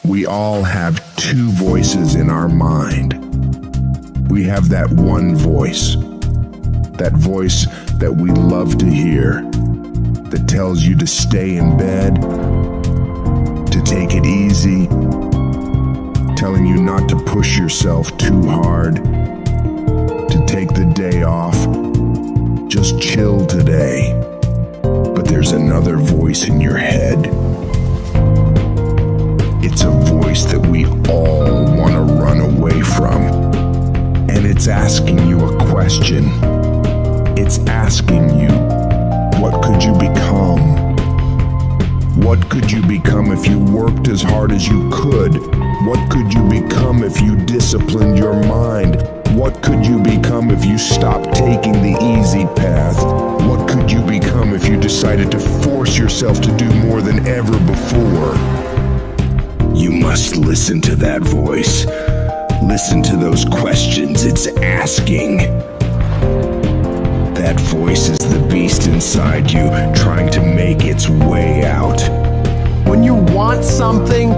We all have two voices in our mind. We have that one voice, that voice that we love to hear, that tells you to stay in bed, to take it easy, telling you not to push yourself too hard, to take the day off, just chill today. But there's another voice in your head. It's a voice that we all want to run away from. And it's asking you a question. It's asking you, what could you become? What could you become if you worked as hard as you could? What could you become if you disciplined your mind? What could you become if you stopped taking the easy path? What could you become if you decided to force yourself to do more than ever before? You must listen to that voice. Listen to those questions it's asking. That voice is the beast inside you, trying to make its way out. When you want something,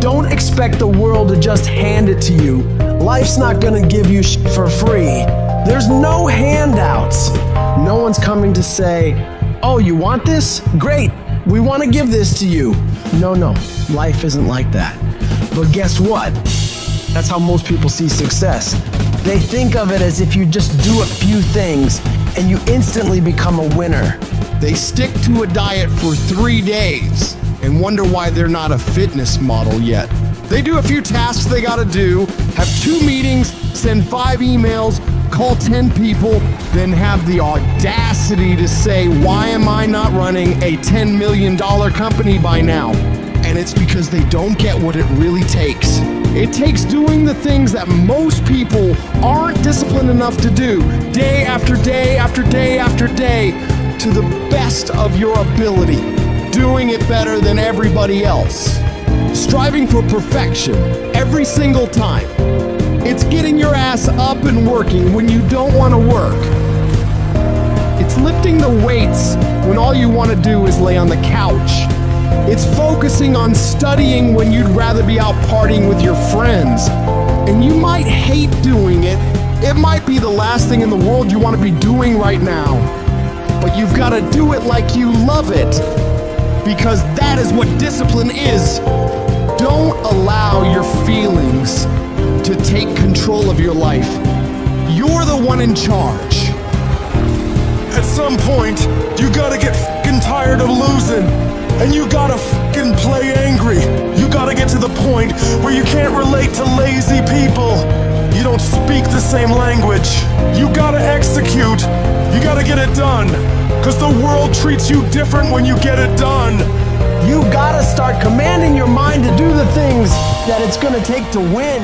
don't expect the world to just hand it to you. Life's not gonna give you shit for free. There's no handouts. No one's coming to say, oh, you want this? Great, we want to give this to you. No, life isn't like that. But guess what? That's how most people see success. They think of it as if you just do a few things and you instantly become a winner. They stick to a diet for 3 days and wonder why they're not a fitness model yet. They do a few tasks they gotta do, have 2 meetings, send 5 emails, call 10 people, then have the audacity to say, why am I not running a $10 million company by now? And it's because they don't get what it really takes. It takes doing the things that most people aren't disciplined enough to do, day after day after day after day, to the best of your ability, doing it better than everybody else. Striving for perfection every single time. It's getting your ass up and working when you don't want to work. It's lifting the weights when all you want to do is lay on the couch. It's focusing on studying when you'd rather be out partying with your friends. And you might hate doing it. It might be the last thing in the world you want to be doing right now. But you've got to do it like you love it. Because that is what discipline is. Don't allow your feelings to take control of your life. You're the one in charge. At some point, you gotta get f***ing tired of losing. And you gotta f***ing play angry. You gotta get to the point where you can't relate to lazy people. You don't speak the same language. You gotta execute. You gotta get it done. Cause the world treats you different when you get it done. You gotta start commanding your mind to do the things that it's gonna take to win,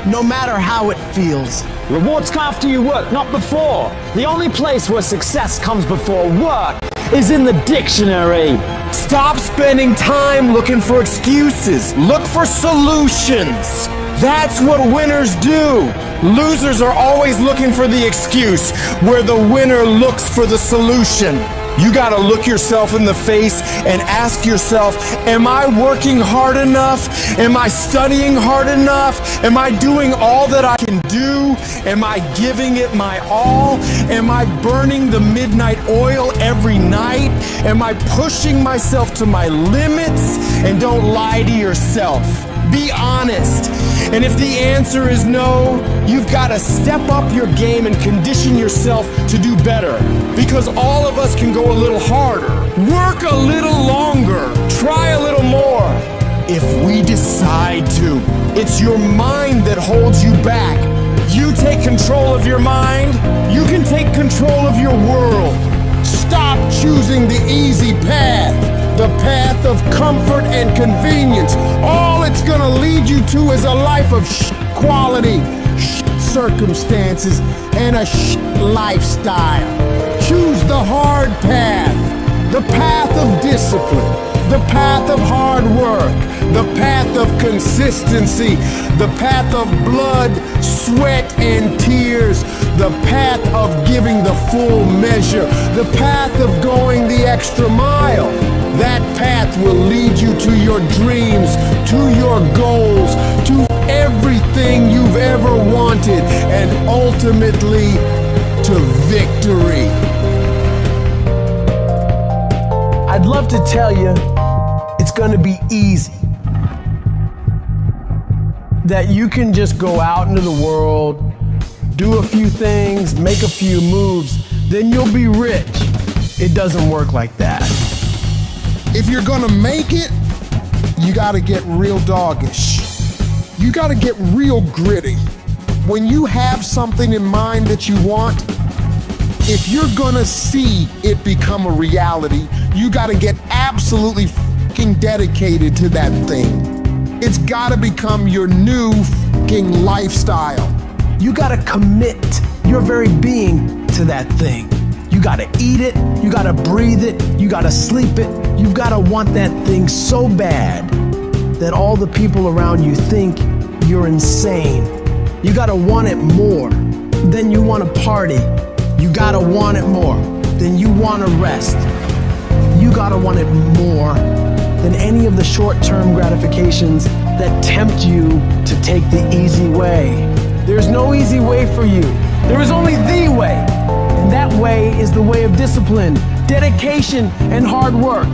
no matter how it feels. Rewards come after you work, not before. The only place where success comes before work is in the dictionary. Stop spending time looking for excuses. Look for solutions. That's what winners do. Losers are always looking for the excuse, where the winner looks for the solution. You gotta look yourself in the face and ask yourself, am I working hard enough? Am I studying hard enough? Am I doing all that I can do? Am I giving it my all? Am I burning the midnight oil every night? Am I pushing myself to my limits? And don't lie to yourself. Be honest. And if the answer is no, you've got to step up your game and condition yourself to do better. Because all of us can go a little harder, work a little longer, try a little more. If we decide to, it's your mind that holds you back. You take control of your mind, you can take control of your world. Stop choosing the easy path. The path of comfort and convenience. All it's gonna lead you to is a life of quality, circumstances, and a lifestyle. Choose the hard path, the path of discipline, the path of hard work, the path of consistency, the path of blood, sweat, and tears, the path of giving the full measure, the path of going the extra mile. That path will lead you to your dreams, to your your goals to everything you've ever wanted, and ultimately to victory. I'd love to tell you it's going to be easy. That you can just go out into the world, do a few things, make a few moves, then you'll be rich. It doesn't work like that. If you're gonna make it, you gotta get real doggish. You gotta get real gritty. When you have something in mind that you want, if you're gonna see it become a reality, you gotta get absolutely fucking dedicated to that thing. It's gotta become your new fucking lifestyle. You gotta commit your very being to that thing. You gotta eat it, you gotta breathe it, you gotta sleep it. You've gotta want that thing so bad that all the people around you think you're insane. You gotta want it more than you wanna party. You gotta want it more than you wanna rest. You gotta want it more than any of the short-term gratifications that tempt you to take the easy way. There's no easy way for you. There is only the way. And that way is the way of discipline, dedication, and hard work.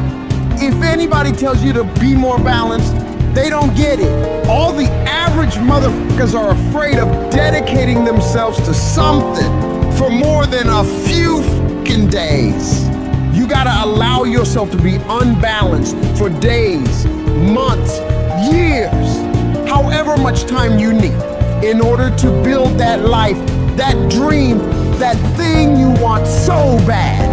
If anybody tells you to be more balanced, they don't get it. All the average motherfuckers are afraid of dedicating themselves to something for more than a few fucking days. You gotta allow yourself to be unbalanced for days, months, years, however much time you need in order to build that life, that dream, that thing you want so bad.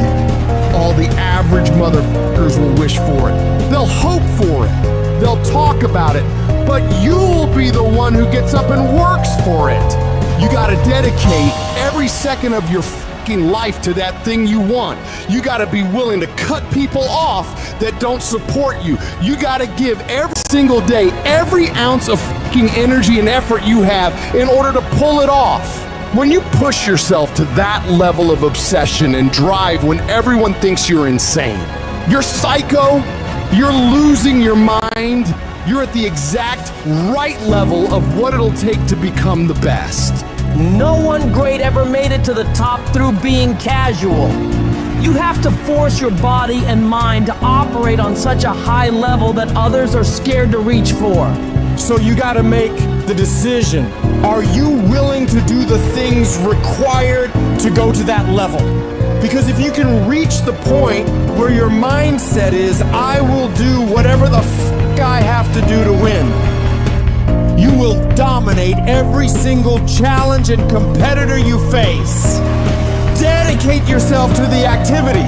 All the average motherfuckers will wish for it. They'll hope for it. They'll talk about it. But you'll be the one who gets up and works for it. You gotta dedicate every second of your fucking life to that thing you want. You gotta be willing to cut people off that don't support you. You gotta give every single day, every ounce of fucking energy and effort you have in order to pull it off. When you push yourself to that level of obsession and drive when everyone thinks you're insane, you're psycho, you're losing your mind, you're at the exact right level of what it'll take to become the best. No one great ever made it to the top through being casual. You have to force your body and mind to operate on such a high level that others are scared to reach for. So you gotta make the decision. Are you willing to do the things required to go to that level? Because if you can reach the point where your mindset is, I will do whatever the fuck I have to do to win, you will dominate every single challenge and competitor you face. Dedicate yourself to the activity.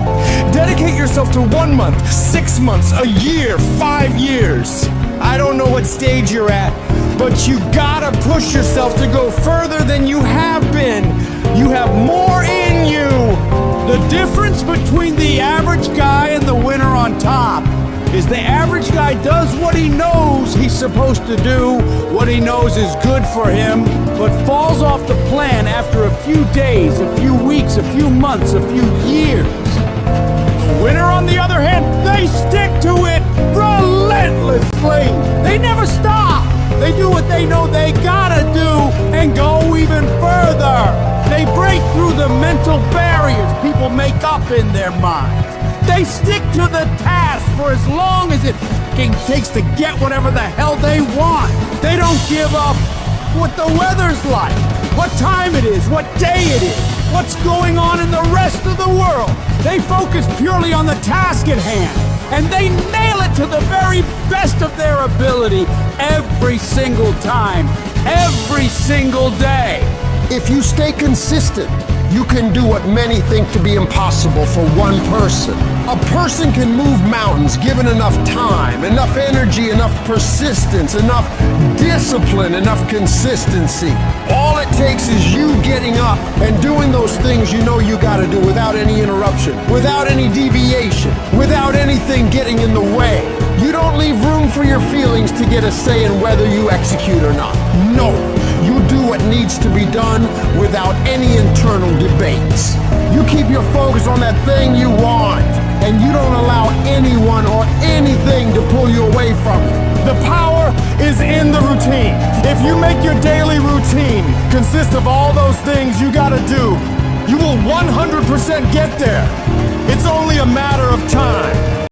Dedicate yourself to 1 month, 6 months, a year, 5 years. I don't know what stage you're at, but you gotta push yourself to go further than you have been. You have more in you. The difference between the average guy and the winner on top is the average guy does what he knows he's supposed to do, what he knows is good for him, but falls off the plan after a few days, a few weeks, a few months, a few years. The winner, on the other hand, they stick to it relentlessly. They never stop. They do what they know they gotta do and go even further. They break through the mental barriers people make up in their minds. They stick to the task for as long as it fucking takes to get whatever the hell they want. They don't give up what the weather's like, what time it is, what day it is, what's going on in the rest of the world. They focus purely on the task at hand, and they nail it to the very best of their ability every single time, every single day. If you stay consistent, you can do what many think to be impossible for one person. A person can move mountains given enough time, enough energy, enough persistence, enough discipline, enough consistency. All it takes is you getting up and doing those things you know you gotta do without any interruption, without any deviation, without anything getting in the way. You don't leave room for your feelings to get a say in whether you execute or not. No. You do what needs to be done without any internal debates. You keep your focus on that thing you want, and you don't allow anyone or anything to pull you away from it. The power is in you make your daily routine consist of all those things you gotta do, you will 100% get there. It's only a matter of time.